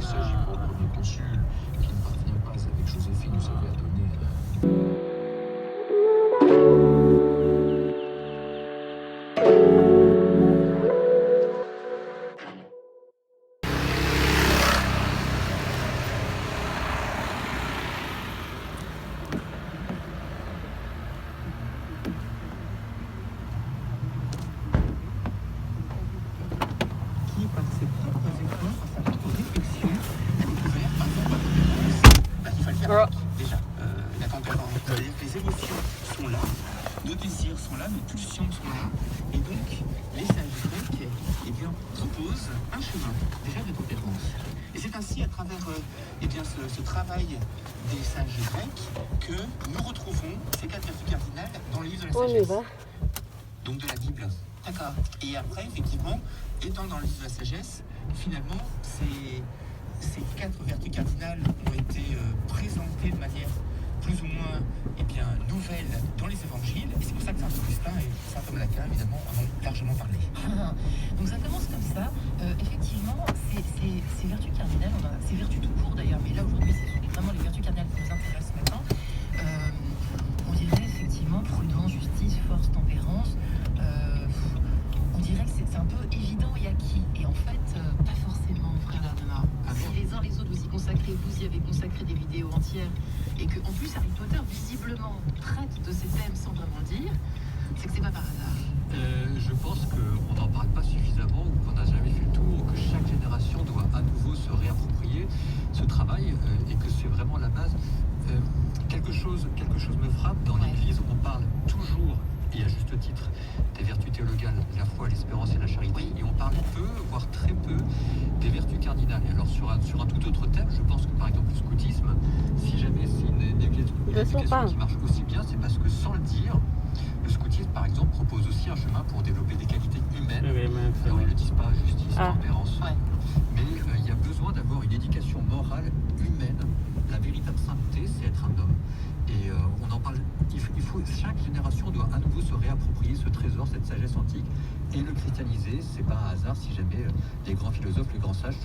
il s'agit pour le premier consul, qui ne parvient pas avec Joséphine, vous savez, à donner qui, par ses propres efforts, par sa propre réflexion, a découvert, par exemple, il fallait faire avec, déjà. La tempérance, c'est-à-dire que les émotions sont là, nos désirs sont là, nos pulsions sont là, et donc les sages grecs proposent un chemin, déjà de tempérance. Et c'est ainsi, à travers ce travail des sages grecs, que nous retrouvons ces 4 vertus cardinales dans le livre de la sagesse. Donc de la Bible. D'accord. Et après, effectivement, étant dans le livre de la sagesse, finalement, ces 4 vertus cardinales ont été présentées de manière plus ou moins nouvelle dans les évangiles. Et c'est pour ça que Saint Augustin et Saint Thomas d'Aquin, évidemment, en ont largement parlé. Donc ça commence comme ça. Effectivement, ces vertus cardinales, ces vertus tout court d'ailleurs, mais là aujourd'hui, ce sont vraiment les vertus cardinales qui nous intéressent maintenant. On dirait effectivement prudence, justice, force, tempérance. On dirait que c'est un peu évident et acquis. Et en fait, pas forcément, frère Dardemar. Si les uns les autres vous y consacrez, vous y avez consacré des vidéos entières, et que en plus Harry Potter visiblement traite de ces thèmes sans vraiment le dire, c'est que c'est pas par hasard. Je pense qu'on n'en parle pas suffisamment ou qu'on n'a jamais fait le tour, ou que chaque génération doit à nouveau se réapproprier ce travail et que c'est vraiment la base. Quelque chose me frappe dans l'Église, on parle toujours, et à juste titre, des vertus théologales, la foi, l'espérance et la charité, et on parle peu, voire très peu, des vertus cardinales. Et alors sur un tout autre thème, je pense que par exemple le scoutisme, si jamais c'est une éducation qui marche aussi bien, c'est parce que sans le dire, le scoutisme, par exemple, propose aussi un chemin pour développer des qualités humaines. Alors, ils ne le disent pas, justice, tempérance. Mais il y a besoin d'avoir une éducation morale humaine. La véritable sainteté, c'est être un homme. Et on en parle. Chaque génération doit à nouveau se réapproprier ce trésor, cette sagesse antique, et le christianiser. C'est pas un hasard si jamais les grands philosophes, les grands sages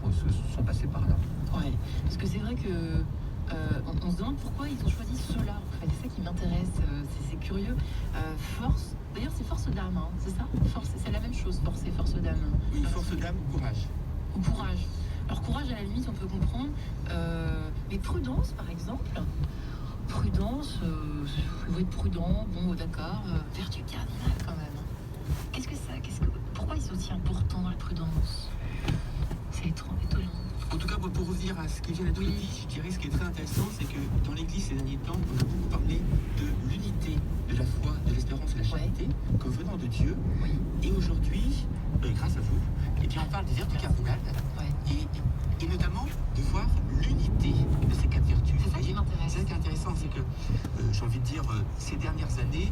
sont passés par là. Ouais, parce que c'est vrai que on se demande pourquoi ils ont choisi cela. En fait, c'est ça qui m'intéresse. C'est curieux. Force. D'ailleurs, c'est force d'âme, hein, c'est ça. Force, c'est la même chose. Force et force d'âme. Oui, force d'âme ou courage. Ou courage. Alors courage, à la limite, on peut comprendre. Mais prudence, par exemple. Prudence, faut être prudent. Bon, d'accord. Vertu cardinale, quand même. Pourquoi c'est aussi important dans la prudence? C'est étonnant. En tout cas, pour revenir à ce qui vient d'être dit, je dirais ce qui est très intéressant, c'est que dans l'Église ces derniers temps, on a beaucoup parlé de l'unité de la foi, de l'espérance et de la charité, comme venant de Dieu. Et aujourd'hui, grâce à vous, on parle des vertus cardinales, et notamment de voir l'unité de ces 4 vertus. C'est ça qui m'intéresse. C'est ça qui est intéressant, c'est que, j'ai envie de dire, ces dernières années,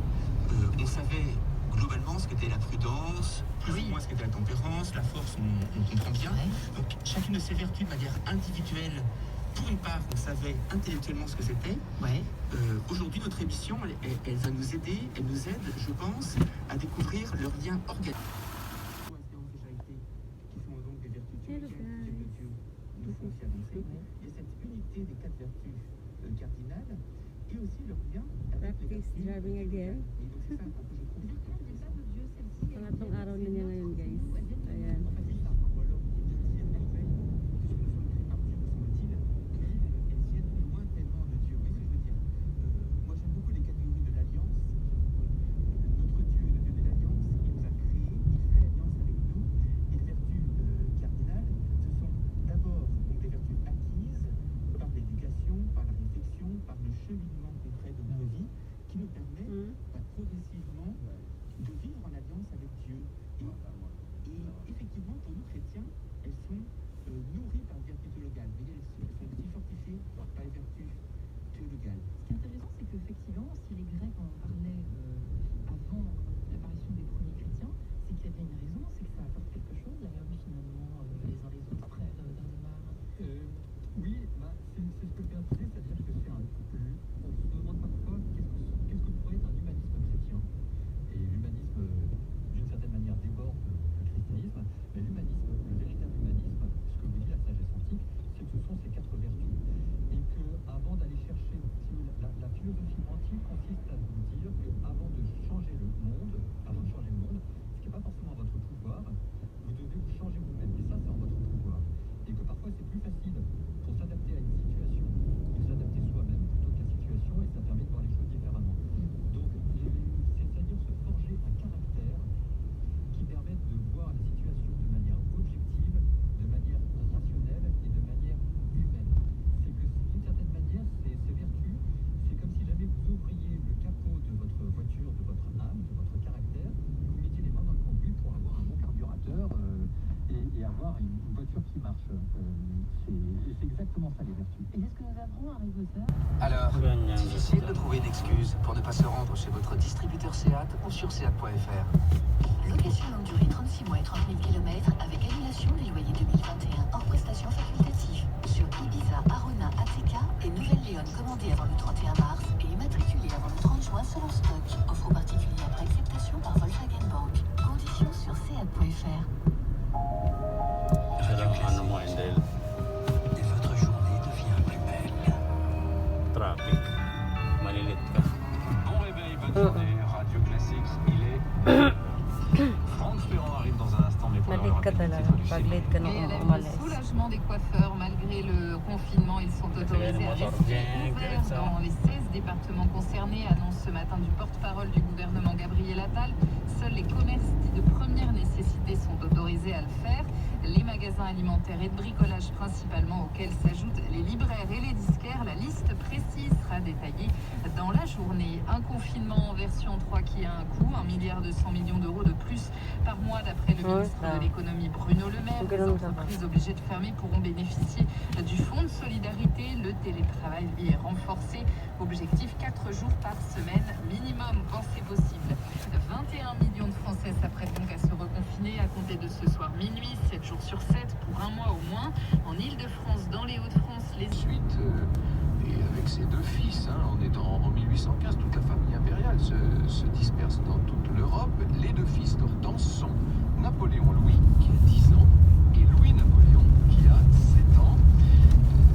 on savait globalement ce qu'était la prudence, plus ou moins ce qu'était la tempérance, la force, on comprend bien. Donc chacune de ces vertus de manière individuelle, pour une part, on savait intellectuellement ce que c'était. Aujourd'hui, notre émission, elle va nous aider, elle nous aide, je pense, à découvrir leur lien organique. Qui sont donc des vertus théologiques de Dieu, nous font s'y avancer. Il y a cette unité des 4 vertus cardinales et aussi leur lien avec les vertus driving again. Et donc c'est ça que je trouve Pangatlong araw na niya ngayon, guys. Ayan. Mais l'humanisme, le véritable humanisme, ce que vous dit la sagesse antique, c'est que ce exactement ça, les vertus. Et est-ce que nous apprendrons à arriver ça? Alors, Ganyan. difficile de trouver une excuse pour ne pas se rendre chez votre distributeur SEAT ou sur SEAT.fr. Location longue durée 36 mois et 30 000 km avec annulation des loyers 2021 hors prestations facultatives. Sur Ibiza, Arona, Attica et Nouvelle-Léon commandée avant le 31 mars et immatriculée avant le 30 juin selon stock. Offre aux particuliers après acceptation par Volkswagen Bank. Conditions sur SEAT.fr. Ano mo, Endel? Et votre journée devient plus belle. Traffic. Malilit ka. Bon réveil, bonne journée. Radio Classique, il est. Franck Ferrand arrive dans un instant, mais pour l'heure, Malit le ka rappel des talaga. titres du Pag late ka na Et à la umalis. soulagement des coiffeurs, malgré le confinement, ils sont autorisés à rester ouverts dans les 16 départements concernés, annonce ce matin du porte-parole du gouvernement Gabriel Attal. Seuls les commerces dits de première nécessité sont autorisés à le faire. Les magasins alimentaires et de bricolage principalement, auxquels s'ajoutent les libraires et les disquaires. La liste précise sera détaillée dans la journée. Un confinement en version 3 qui a un coût, 1,2 milliard d'euros de plus par mois d'après le ministre de l'économie Bruno Le Maire. Les entreprises obligées de fermer pourront bénéficier du fonds de solidarité. Le télétravail y est renforcé. Objectif 4 jours par semaine minimum quand c'est possible. 21 millions de Français s'apprêtent donc à se reconfiner à compter de ce soir minuit, 7 jours sur 7 pour un mois au moins. En Ile-de-France, dans les Hauts-de-France, les Ensuite, et avec ses deux fils, on est en 1815, toute la famille impériale se disperse dans toute l'Europe. Les deux fils d'Hortense sont Napoléon Louis, qui a 10 ans, et Louis-Napoléon, qui a 7 ans.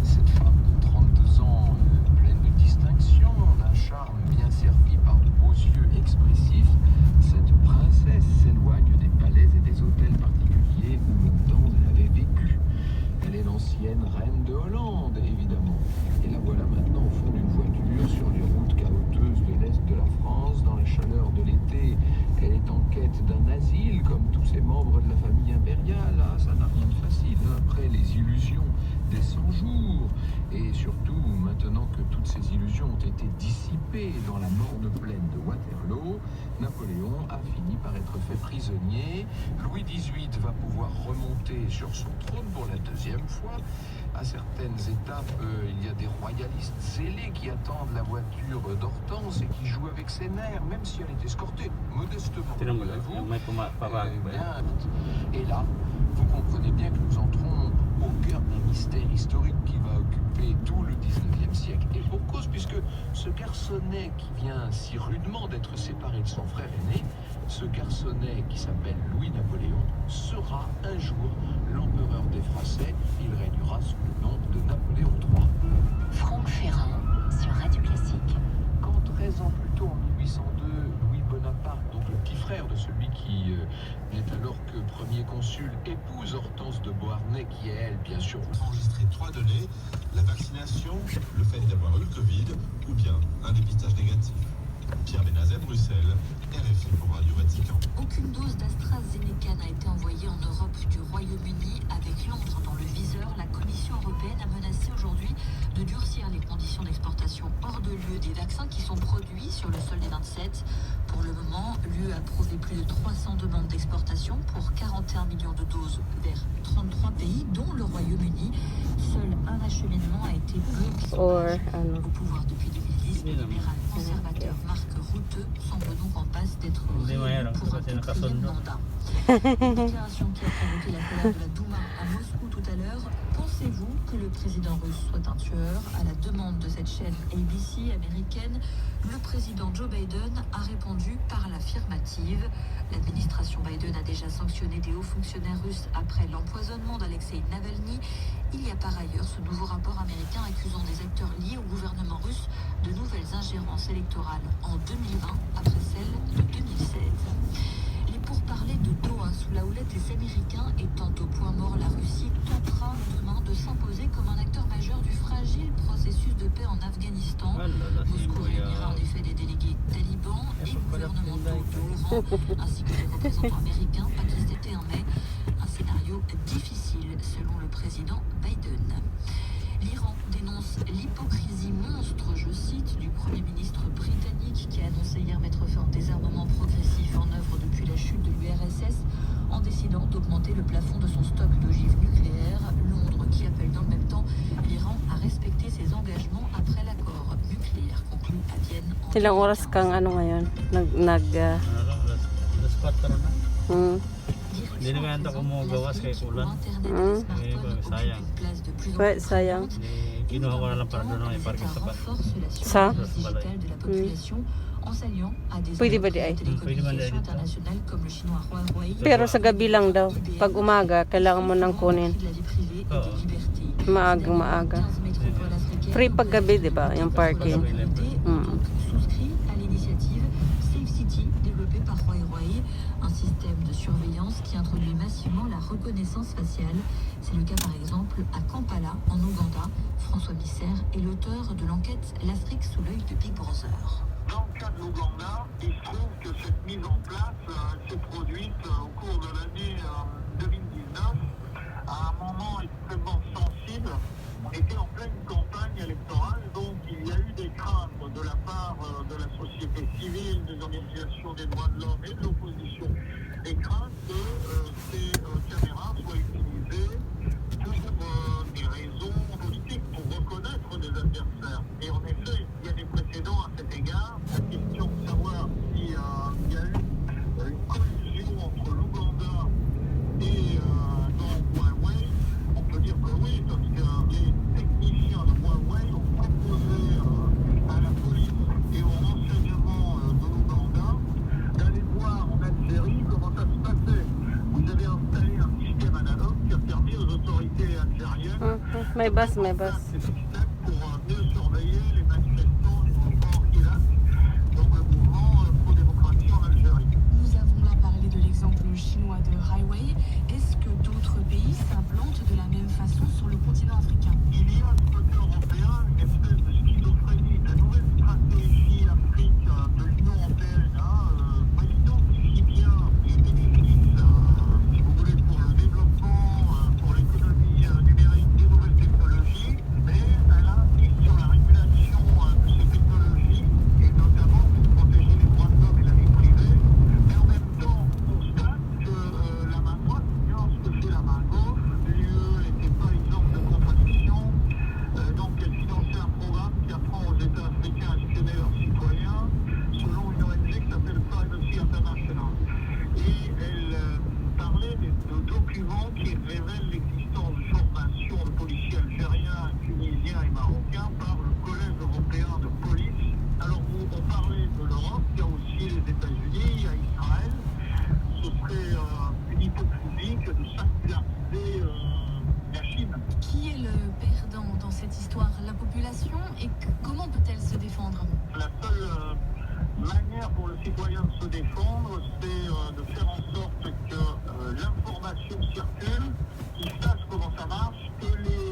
Cette femme de 32 ans, pleine de distinction, d'un charme bien servi par de beaux yeux expressifs, cette princesse s'éloigne des palais et des hôtels particuliers où longtemps elle avait vécu. Elle est l'ancienne reine de Hollande, évidemment. Et la voilà maintenant au fond d'une voiture sur les routes caouteuses de l'Est de la France, dans la chaleur de l'été. Elle est en quête d'un asile, comme tous ces membres de la famille impériale. Ah, ça n'a rien de facile, après les illusions des 100 jours. Et surtout, maintenant que toutes ces illusions ont été dissipées dans la morne plaine de Waterloo, Napoléon a fini par être fait prisonnier. Louis XVIII va pouvoir remonter sur son trône pour la deuxième fois. À certaines étapes, il y a des royalistes zélés qui attendent la voiture d'Hortense et qui jouent avec ses nerfs, même si elle est escortée modestement. Tingnan mo lang. voyez-vous. Yung may pumapabag ba yan? Et là, vous comprenez bien que nous entrons au cœur d'un mystère historique qui va occuper tout le 19e siècle. Et pour cause, puisque ce garçonnet qui vient si rudement d'être séparé de son frère aîné, ce garçonnet qui s'appelle Louis-Napoléon sera un jour l'empereur des Français. Il régnera sous le nom de Napoléon III. Franck Ferrand sur Radio Classique. Quand 13 ans plus tôt, en 1802, Louis Bonaparte, donc le petit frère de celui qui n'est alors que premier consul, épouse Hortense de Beauharnais, qui est elle, bien sûr, Enregistrer 3 données, la vaccination, le fait d'avoir eu le Covid, ou bien un dépistage négatif. Pierre Benazet, Bruxelles, RFI pour Radio Vatican. Aucune dose d'AstraZeneca n'a été envoyée en Europe du Royaume-Uni. Avec Londres dans le viseur, la Commission européenne a menacé aujourd'hui de durcir les conditions d'exportation hors de l'UE des vaccins qui sont produits sur le sol des 27. Pour le moment, l'UE a approuvé plus de 300 demandes d'exportation pour 41 millions de doses vers 33 pays, dont le Royaume-Uni. Seul un acheminement a été bloqué. Or, ano, Au pouvoir depuis 2010, le libéral conservateur Marc Rutte semble donc en passe d'être Hindi réélu mahirap pour un kasi 4e nakasundo. mandat. Une déclaration qui a provoqué la colère de la Douma à Moscou tout à l'heure. Pensez-vous que le président russe soit un tueur? À la demande de cette chaîne ABC américaine, le président Joe Biden a répondu par l'affirmative. L'administration Biden a déjà sanctionné des hauts fonctionnaires russes après l'empoisonnement d'Alexei Navalny. Il y a par ailleurs ce nouveau rapport américain accusant des acteurs liés au gouvernement russe de nouvelles ingérences électorales en 2020 après celles de 2016. Les pourparlers de Doha sous la houlette des Américains étant au point mort, la Russie tentera demain de s'imposer comme un acteur majeur du fragile processus de paix en Afghanistan. Moscou réunira en effet des délégués talibans et gouvernementaux de haut rang, ainsi que des représentants américains, pakistanais en mai. Un scénario difficile selon le président Biden. L'Iran dénonce l'hypocrisie monstre, je cite, du Premier ministre britannique qui a annoncé hier mettre fin au désarmement progressif en œuvre depuis la chute de l'URSS en décidant d'augmenter le plafond de son stock d'ogives nucléaires. Londres qui appelle dans le même temps l'Iran Ilang oras kang ano ngayon? Alas 4 na. Hmm. Hindi naman ito kumugawas kay kulang. Sayang. Wait, sayang. Kinuha ko na lang para doon ang iparking sa Sa? Pwede ba di ay? Pwede man dahil dito. Pero sa gabi lang daw. Pag umaga, kailangan mo nang kunin. Oo. Maaga. Free pag gabi, di ba? Yung parking. Souscrit à l'initiative Safe City développée par Roy Roy, un système de surveillance qui introduit massivement la reconnaissance faciale. C'est le cas par exemple à Kampala, en Ouganda. François Bisser est l'auteur de l'enquête L'Afrique sous l'œil de Big Brother. Dans le cas de l'Ouganda, il se trouve que cette mise en place s'est produite au cours de l'année 2019 à un moment extrêmement sensible. On était en pleine campagne électorale, donc il y a eu des craintes de la part de la société civile, des organisations des droits de l'homme et de l'opposition, des craintes que ces caméras soient utilisées pour des raisons politiques, pour reconnaître des adversaires. Et en effet, il y a des précédents à cet égard. La question de savoir s'il y a eu une collusion entre l'Ouganda et donc Huawei, on peut dire que oui, parce que les techniciens de Huawei ont proposé à la police et au renseignement de l'Ouganda d'aller voir en Algérie comment ça se passait. Vous avez installé un système analogue qui a permis aux autorités algériennes May bus. pour mieux surveiller les manifestants du mouvement Irak, donc le mouvement pro-démocratie en Algérie. Nous avons là parlé de l'exemple chinois de Huawei. Est-ce que d'autres pays s'implantent de la même façon sur le continent africain? Il y a du côté européen une espèce de schizophrénie. La nouvelle stratégie Afrique de l'Union européenne identifie bien les bénéfices, si vous voulez, pour le développement, pour l'économie numérique des nouvelles technologies, mais elle insiste sur la régulation de ces technologies, et notamment pour protéger les droits de l'homme et la vie privée. Mais en même temps, on constate que la main droite ignore ce que fait la main gauche. L'UE n'était pas exemple de contradiction. Donc elle finançait un programme qui apprend aux États africains à espionner leurs citoyens, selon une ONG qui s'appelle Privacy International. Et elle parlait de documents qui révèlent l'existence de formations de policiers algériens, tunisiens et marocains par le Collège européen de police. Alors on parlait de l'Europe, il y a aussi les États-Unis, il y a Israël. Ce serait une hypocrisie que de singulariser la Chine. Qui est le perdant dans cette histoire? La population? Et comment peut-elle se défendre? La seule manière pour le citoyen de se défendre, c'est de faire en sorte que l'information circule, qu'il sache comment ça marche, que les